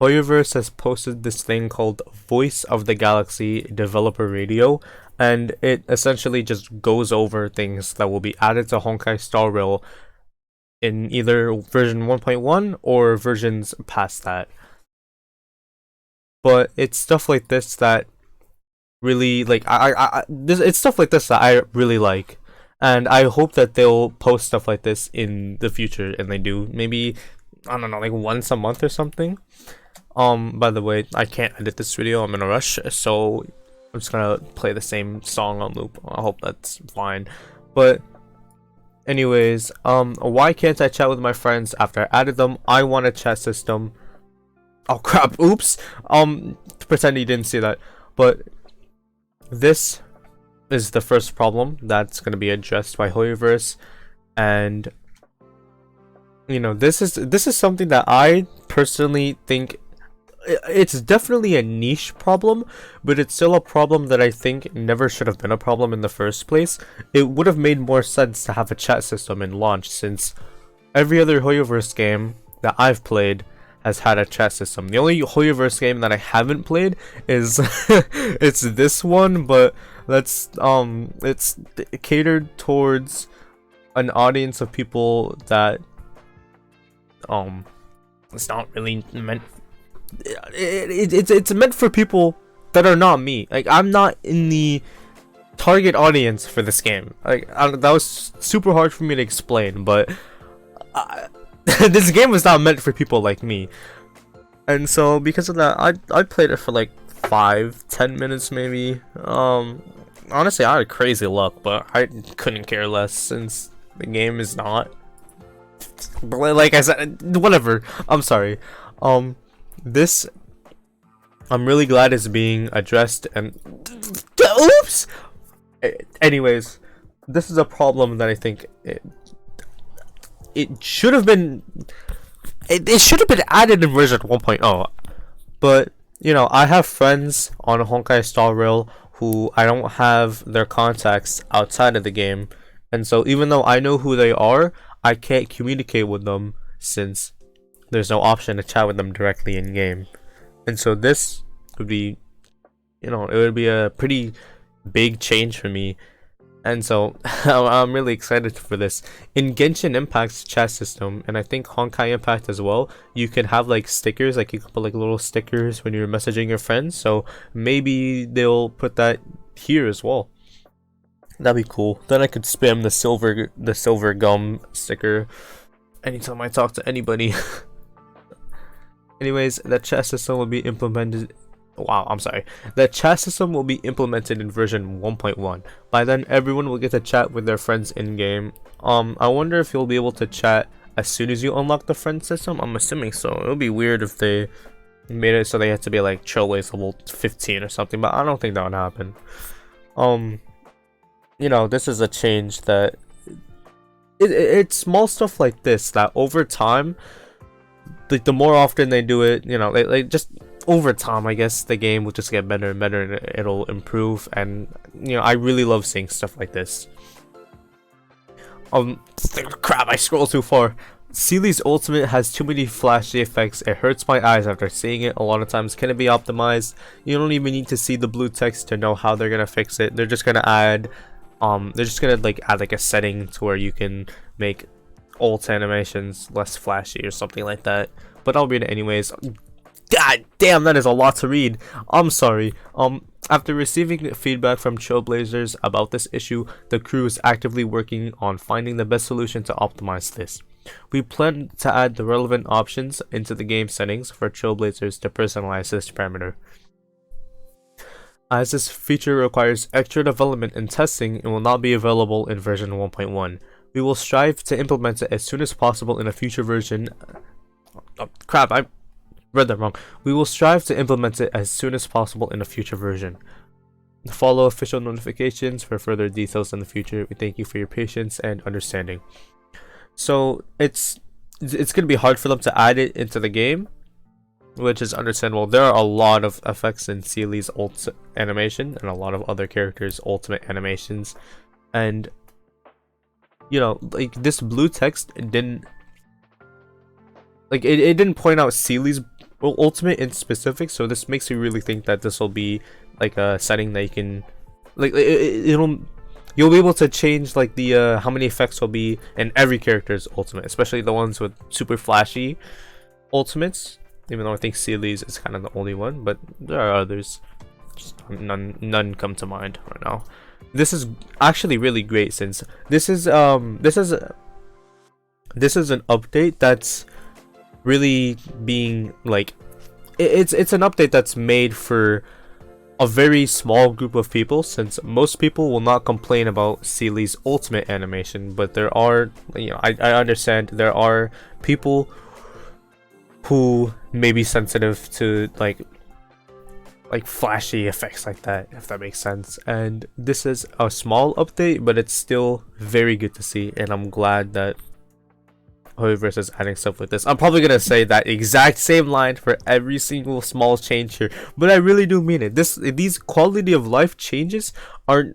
HOYOVERSE has posted this thing called Voice of the Galaxy Developer Radio, and it essentially just goes over things that will be added to Honkai Star Rail in either version 1.1 or versions past that. But it's stuff like this that really like it's stuff like this that I really like, and I hope that they'll post stuff like this in the future, and they do. Maybe, I don't know, like once a month or something. By the way, I can't edit this video, I'm in a rush, so I'm just gonna play the same song on loop. I hope that's fine. But anyways, why can't I chat with my friends after I added them? I want a chat system. Oh crap, oops. Pretend you didn't see that. But this is the first problem that's gonna be addressed by HOYOVERSE, and you know, this is something that I personally think it's definitely a niche problem, but it's still a problem that I think never should have been a problem in the first place. It would have made more sense to have a chat system in launch, since every other HOYOVERSE game that I've played has had a chat system. The only HOYOVERSE game that I haven't played is it's this one, but that's it's catered towards an audience of people that it's not really meant. It's meant for people that are not me. Like, I'm not in the target audience for this game. Like, that was super hard for me to explain, but this game was not meant for people like me. And so because of that, I played it for like 5-10 minutes maybe. Honestly, I had crazy luck, but I couldn't care less since the game is not. But like I said, whatever. I'm sorry. This, I'm really glad is being addressed, and oops. Anyways, this is a problem that I think it should have been. It should have been added in version 1.0. But you know, I have friends on Honkai Star Rail who I don't have their contacts outside of the game, and so even though I know who they are, I can't communicate with them since there's no option to chat with them directly in game. And so this would be, you know, it would be a pretty big change for me. And so I'm really excited for this. In Genshin Impact's chat system, and I think Honkai Impact as well, you can have like stickers, like you can put like little stickers when you're messaging your friends. So maybe they'll put that here as well. That'd be cool. Then I could spam the silver gum sticker anytime I talk to anybody. Anyways, the chat system will be implemented. Wow, I'm sorry. The chat system will be implemented in version 1.1. By then, everyone will get to chat with their friends in game. I wonder if you'll be able to chat as soon as you unlock the friend system. I'm assuming so. It would be weird if they made it so they had to be like Trailways level 15 or something, but I don't think that would happen. You know, this is a change that it's small stuff like this that over time, like the more often they do it, you know, like just over time, I guess the game will just get better and better, and it'll improve. And you know, I really love seeing stuff like this. Crap, I scrolled too far. Seely's ultimate has too many flashy effects. It hurts my eyes after seeing it. A lot of times, can it be optimized? You don't even need to see the blue text to know how they're gonna fix it. They're just gonna add add like a setting to where you can make ult animations less flashy or something like that. But I'll read it anyways. God damn, that is a lot to read. I'm sorry. After receiving feedback from Trailblazers about this issue, the crew is actively working on finding the best solution to optimize this. We plan to add the relevant options into the game settings for Trailblazers to personalize this parameter. As this feature requires extra development and testing, it will not be available in version 1.1. We will strive to implement it as soon as possible in a future version. Oh, crap, I read that wrong. We will strive to implement it as soon as possible in a future version. Follow official notifications for further details in the future. We thank you for your patience and understanding. So it's gonna be hard for them to add it into the game, which is understandable. There are a lot of effects in Seely's ult animation and a lot of other characters' ultimate animations, and you know, like this blue text didn't, like it didn't point out Seely's well, ultimate in specific. So this makes me really think that this will be like a setting that you can, like, it'll, you'll be able to change like the how many effects will be in every character's ultimate, especially the ones with super flashy ultimates. Even though I think Seely's is kind of the only one, but there are others. Just none come to mind right now. This is actually really great, since this is an update that's really being like, it's an update that's made for a very small group of people, since most people will not complain about Seely's ultimate animation, but there are, you know, I understand there are people who may be sensitive to like flashy effects like that, if that makes sense. And this is a small update, but it's still very good to see, and I'm glad that HOYOVERSE is adding stuff like this. I'm probably gonna say that exact same line for every single small change here, but I really do mean it. These quality of life changes are,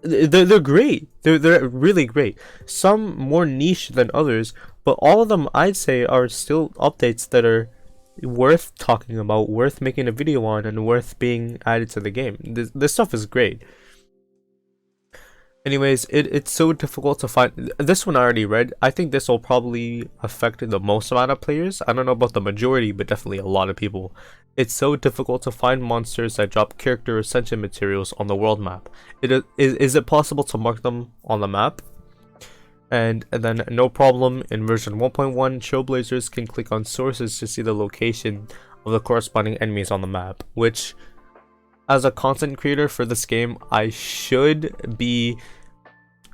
they're great. They're really great. Some more niche than others, but all of them I'd say are still updates that are worth talking about, worth making a video on, and worth being added to the game. This stuff is great. Anyways, it's so difficult to find. This one I already read. I think this will probably affect the most amount of players. I don't know about the majority, but definitely a lot of people. It's so difficult to find monsters that drop character ascension materials on the world map. Is it possible to mark them on the map? And then no problem, in version 1.1, Trailblazers can click on sources to see the location of the corresponding enemies on the map, which, as a content creator for this game, I should be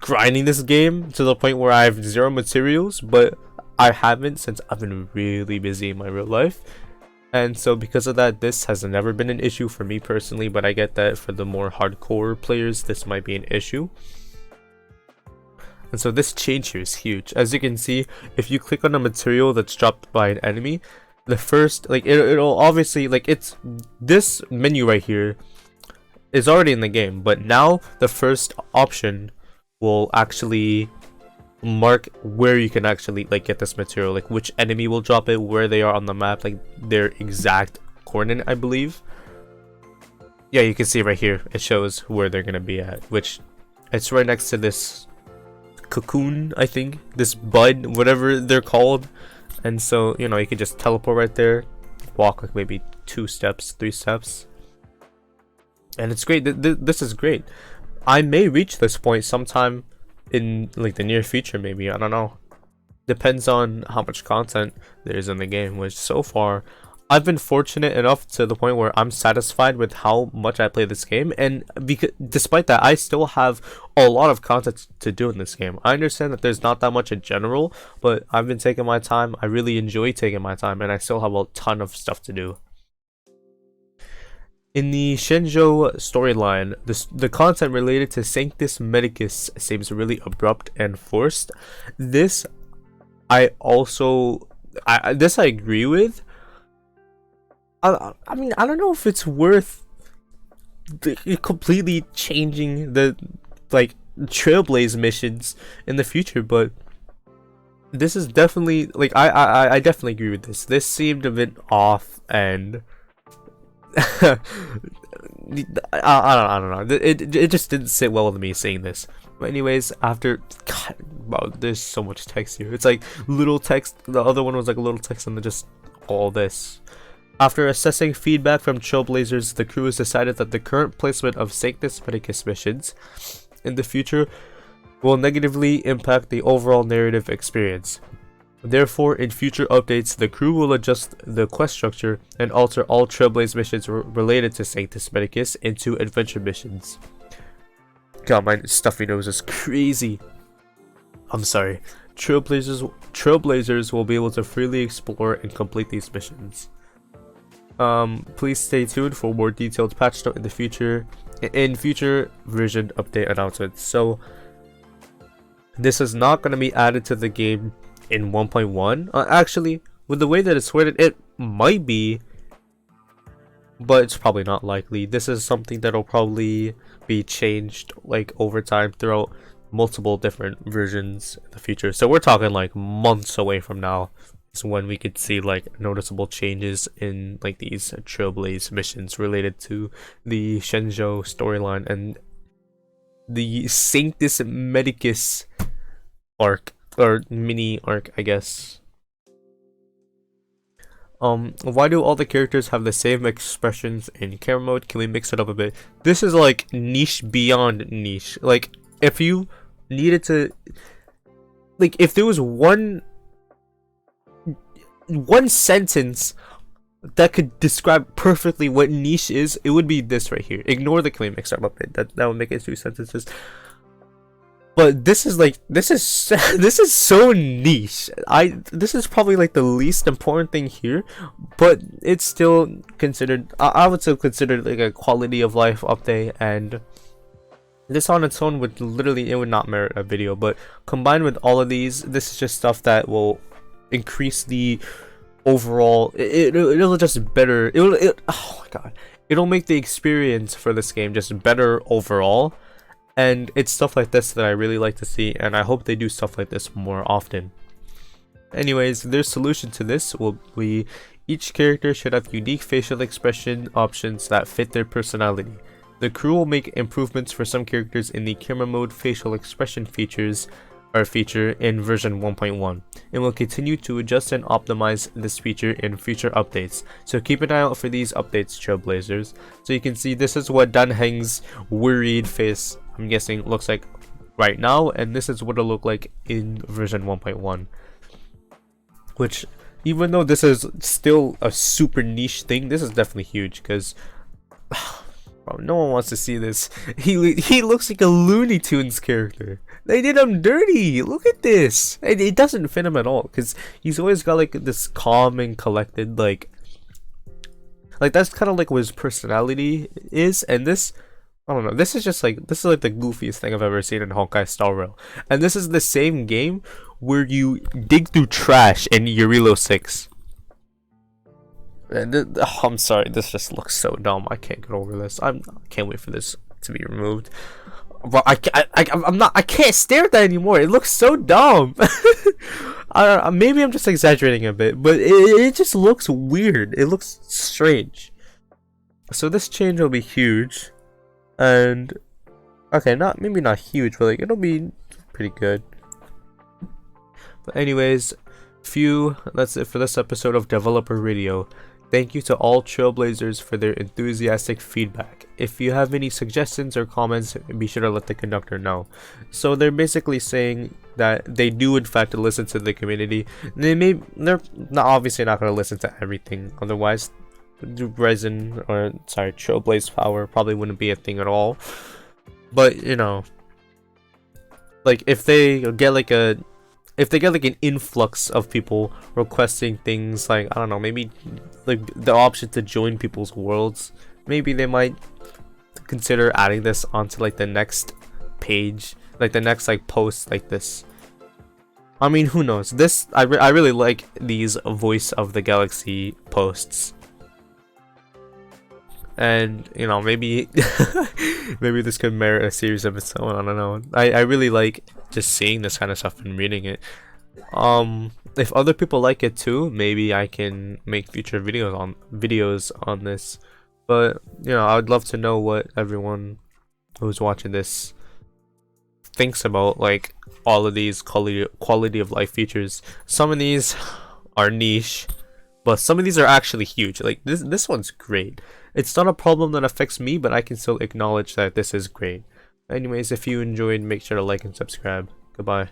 grinding this game to the point where I have 0 materials, but I haven't, since I've been really busy in my real life. And so because of that, this has never been an issue for me personally, but I get that for the more hardcore players this might be an issue. And so this change here is huge. As you can see, if you click on a material that's dropped by an enemy, the first, like, it'll obviously, like, it's this menu right here is already in the game, but now the first option will actually mark where you can actually like get this material, like which enemy will drop it, where they are on the map, like their exact coordinate, I believe. Yeah, you can see right here it shows where they're gonna be at, which it's right next to this cocoon, I think, this bud, whatever they're called. And so, you know, you can just teleport right there, walk like maybe 2 steps, 3 steps, and it's great. This is great. I may reach this point sometime in like the near future, maybe, I don't know. Depends on how much content there is in the game, which so far I've been fortunate enough to the point where I'm satisfied with how much I play this game, and because despite that, I still have a lot of content to do in this game. I understand that there's not that much in general, but I've been taking my time. I really enjoy taking my time, and I still have a ton of stuff to do. In the Shinjo storyline, the content related to Sanctus Medicus seems really abrupt and forced. This I agree with. I mean, I don't know if it's worth completely changing the like Trailblaze missions in the future, but this is definitely like I definitely agree with this. This seemed a bit off, and I don't know. It just didn't sit well with me seeing this. But anyways, after God, wow, there's so much text here. It's like little text. The other one was like a little text, and then just all this. After assessing feedback from Trailblazers, the crew has decided that the current placement of Sanctus Medicus missions in the future will negatively impact the overall narrative experience. Therefore, in future updates, the crew will adjust the quest structure and alter all Trailblaze missions related to Sanctus Medicus into adventure missions. God, my stuffy nose is crazy. I'm sorry. Trailblazers will be able to freely explore and complete these missions. Please stay tuned for more detailed patch note in the future, version update announcements. So this is not going to be added to the game in 1.1. Actually, with the way that it's worded, it might be, but it's probably not likely. This is something that'll probably be changed like over time throughout multiple different versions in the future. So we're talking like months away from now. when we could see like noticeable changes in like these Trailblaze missions related to the Shenzhou storyline and the Sanctus Medicus arc or mini arc, I guess. Why do all the characters have the same expressions in camera mode? Can we mix it up a bit? This is like niche beyond niche. Like if you needed to, like if there was one sentence that could describe perfectly what niche is, it would be this right here. Ignore the claim mix up a bit. That would make it 2 sentences. But this is like this is so niche. This is probably like the least important thing here, but it's still considered. I would still consider it like a quality of life update, and this on its own would literally, it would not merit a video. But combined with all of these, this is just stuff that will increase the overall. It'll just better. Oh my god, it'll make the experience for this game just better overall. And it's stuff like this that I really like to see, and I hope they do stuff like this more often. Anyways, their solution to this will be each character should have unique facial expression options that fit their personality. The crew will make improvements for some characters in the camera mode facial expression feature in version 1.1, and will continue to adjust and optimize this feature in future updates. So keep an eye out for these updates, Trailblazers. So you can see this is what Dan Heng's worried face, I'm guessing, looks like right now, and this is what it'll look like in version 1.1. Which, even though this is still a super niche thing, this is definitely huge because no one wants to see this. He looks like a Looney Tunes character. They did him dirty. Look at this. It doesn't fit him at all because he's always got like this calm and collected like that's kind of like what his personality is, and this, I don't know, this is like the goofiest thing I've ever seen in Honkai Star Rail. And this is the same game where you dig through trash in Yurilo 6. And I'm sorry, this just looks so dumb. I can't get over this. I can't wait for this to be removed. But I can't stare at that anymore. It looks so dumb. Maybe I'm just exaggerating a bit, but it just looks weird. It looks strange. So this change will be huge. And okay, maybe not huge, but like it'll be pretty good. But anyways, that's it for this episode of Developer Radio. Thank you to all Trailblazers for their enthusiastic feedback. If you have any suggestions or comments, be sure to let the conductor know. So they're basically saying that they do in fact listen to the community. They're not obviously not going to listen to everything, otherwise Trailblaze power probably wouldn't be a thing at all. But you know, like if they get like an influx of people requesting things like, I don't know, maybe like the option to join people's worlds, maybe they might consider adding this onto like the next page, like the next like post like this. I mean, who knows? This I really like these Voice of the Galaxy posts. And you know, maybe maybe this could merit a series of its own. I don't know. I really like just seeing this kind of stuff and reading it. If other people like it too, maybe I can make future videos on this. But you know, I would love to know what everyone who's watching this thinks about like all of these quality of life features. Some of these are niche, but some of these are actually huge. Like this one's great. It's not a problem that affects me, but I can still acknowledge that this is great. Anyways, if you enjoyed, make sure to like and subscribe. Goodbye.